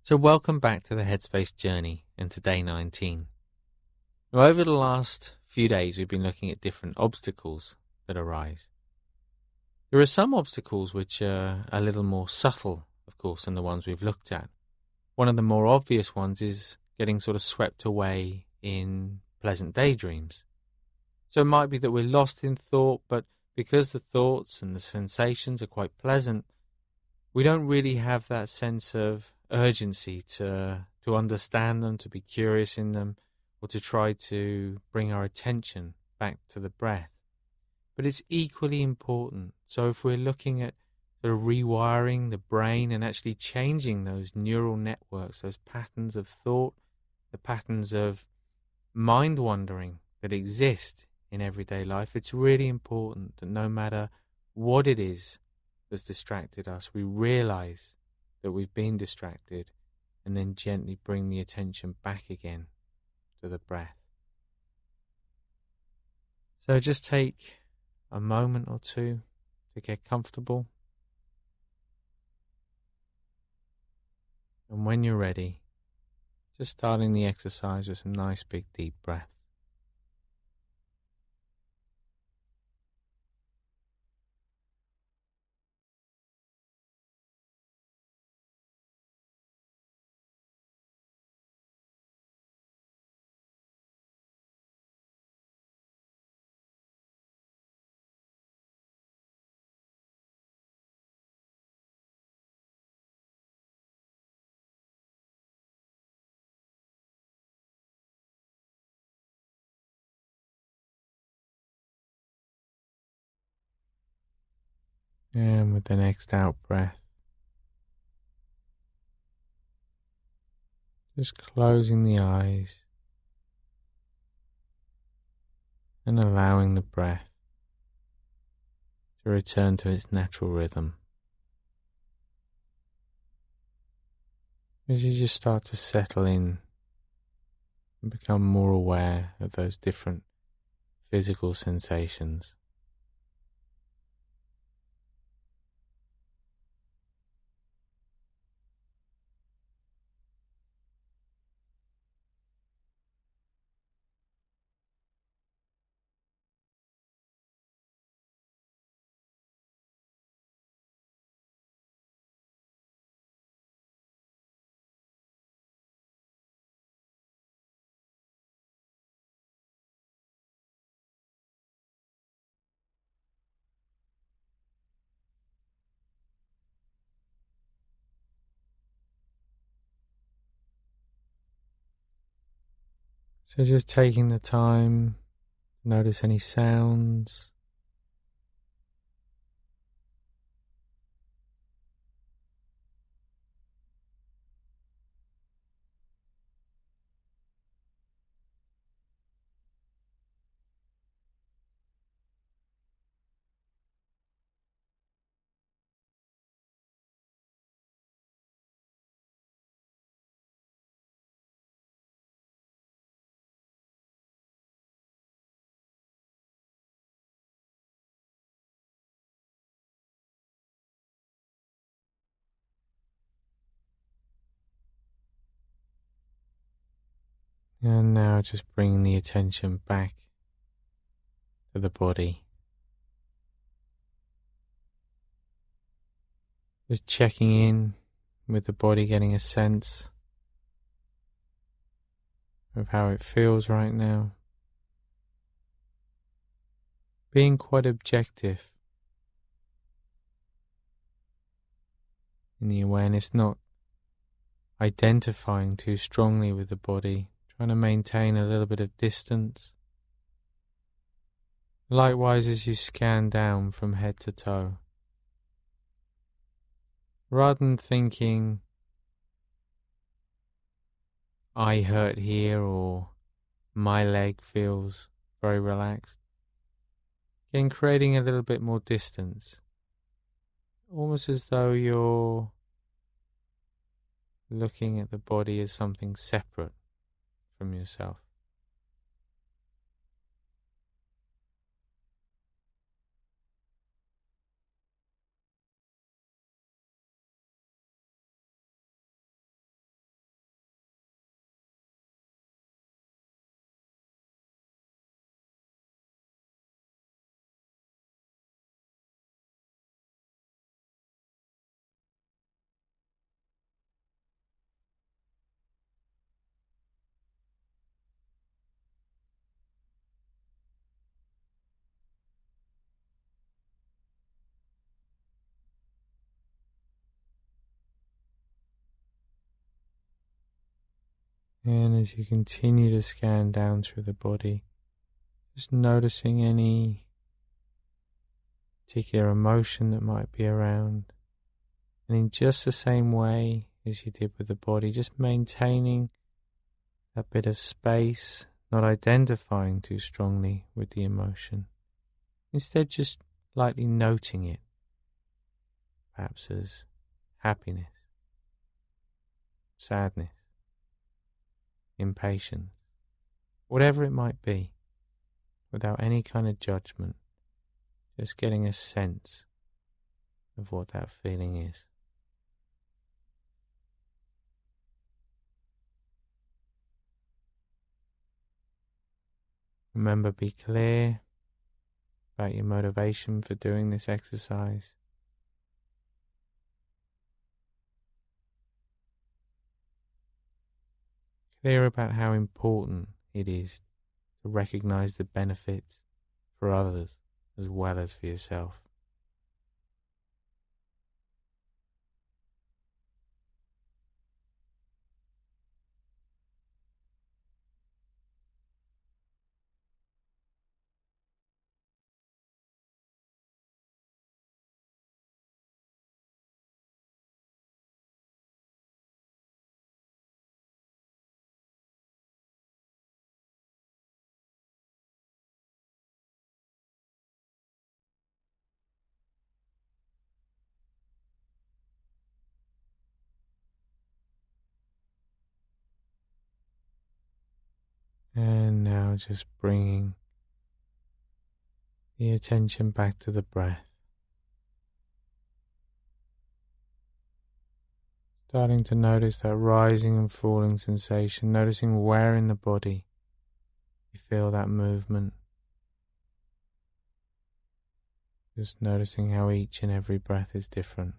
So welcome back to the Headspace journey and to day 19. Now, over the last few days, we've been looking at different obstacles that arise. There are some obstacles which are a little more subtle, of course, than the ones we've looked at. One of the more obvious ones is getting sort of swept away in pleasant daydreams. So it might be that we're lost in thought, but because the thoughts and the sensations are quite pleasant, we don't really have that sense of urgency to understand them, to be curious in them, or to try to bring our attention back to the breath. But it's equally important. So if we're looking at sort of rewiring the brain and actually changing those neural networks, those patterns of thought, the patterns of mind wandering that exist in everyday life, it's really important that no matter what it is that's distracted us, we realize that we've been distracted and then gently bring the attention back again to the breath. So just take a moment or two to get comfortable. And when you're ready, just starting the exercise with some nice big deep breaths. And with the next out breath, just closing the eyes and allowing the breath to return to its natural rhythm. As you just start to settle in and become more aware of those different physical sensations. So just taking the time to notice any sounds, and now just bringing the attention back to the body. Just checking in with the body, getting a sense of how it feels right now. Being quite objective in the awareness, not identifying too strongly with the body, trying to maintain a little bit of distance. Likewise, as you scan down from head to toe, rather than thinking, I hurt here or my leg feels very relaxed, again creating a little bit more distance, almost as though you're looking at the body as something separate from yourself. And as you continue to scan down through the body, just noticing any particular emotion that might be around. And in just the same way as you did with the body, just maintaining a bit of space, not identifying too strongly with the emotion. Instead, just lightly noting it, perhaps as happiness, sadness, impatience, whatever it might be, without any kind of judgment, just getting a sense of what that feeling is. Remember, be clear about your motivation for doing this exercise. Clear about how important it is to recognize the benefits for others as well as for yourself. And now just bringing the attention back to the breath. Starting to notice that rising and falling sensation, noticing where in the body you feel that movement. Just noticing how each and every breath is different.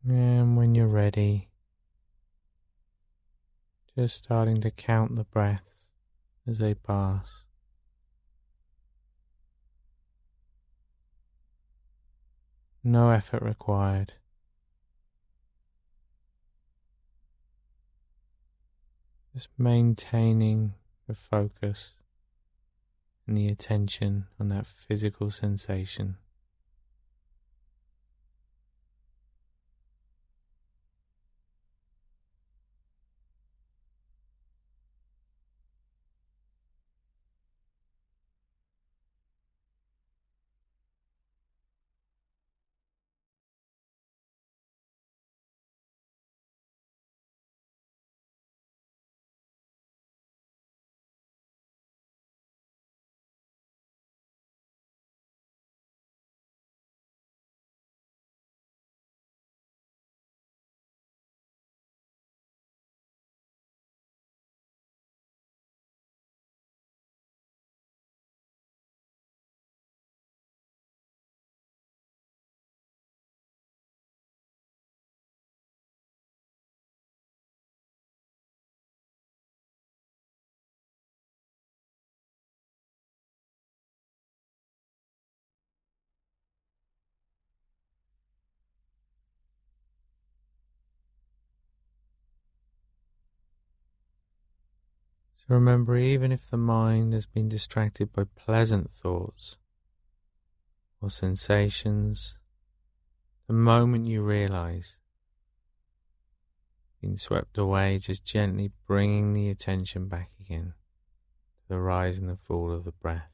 And when you're ready, just starting to count the breaths as they pass. No effort required. Just maintaining the focus and the attention on that physical sensation. So remember, even if the mind has been distracted by pleasant thoughts or sensations, the moment you realize being swept away, just gently bringing the attention back again to the rise and the fall of the breath.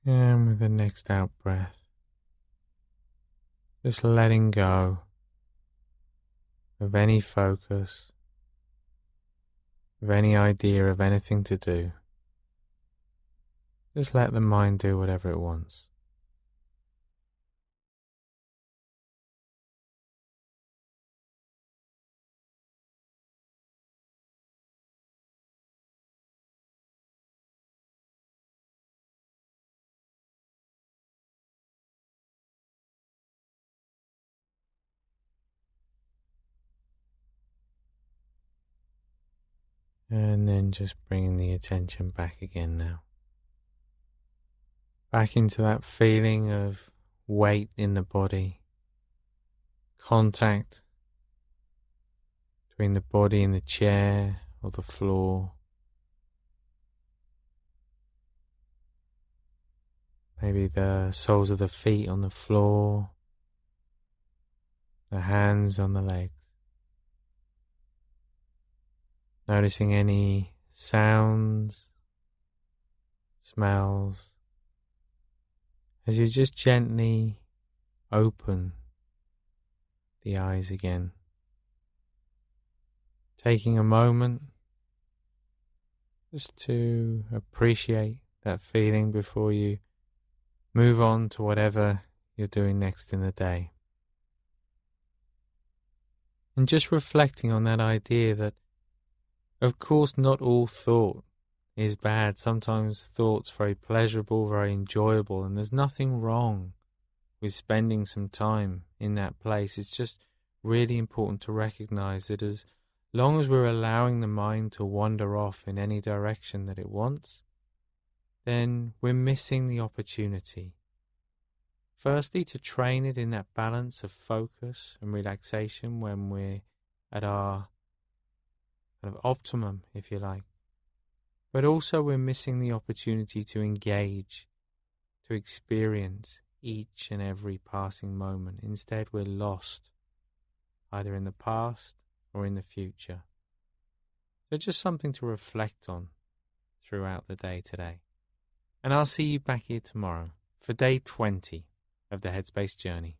And with the next out breath, just letting go of any focus, of any idea of anything to do. Just let the mind do whatever it wants. And then just bringing the attention back again now. Back into that feeling of weight in the body, contact between the body and the chair or the floor. Maybe the soles of the feet on the floor, the hands on the legs. Noticing any sounds, smells, as you just gently open the eyes again. Taking a moment just to appreciate that feeling before you move on to whatever you're doing next in the day. And just reflecting on that idea that, of course, not all thought is bad. Sometimes thought's very pleasurable, very enjoyable, and there's nothing wrong with spending some time in that place. It's just really important to recognize that as long as we're allowing the mind to wander off in any direction that it wants, then we're missing the opportunity. Firstly, to train it in that balance of focus and relaxation when we're at our kind of optimum, if you like. But also we're missing the opportunity to engage, to experience each and every passing moment. Instead, we're lost, either in the past or in the future. So just something to reflect on throughout the day today. And I'll see you back here tomorrow for day 20 of the Headspace Journey.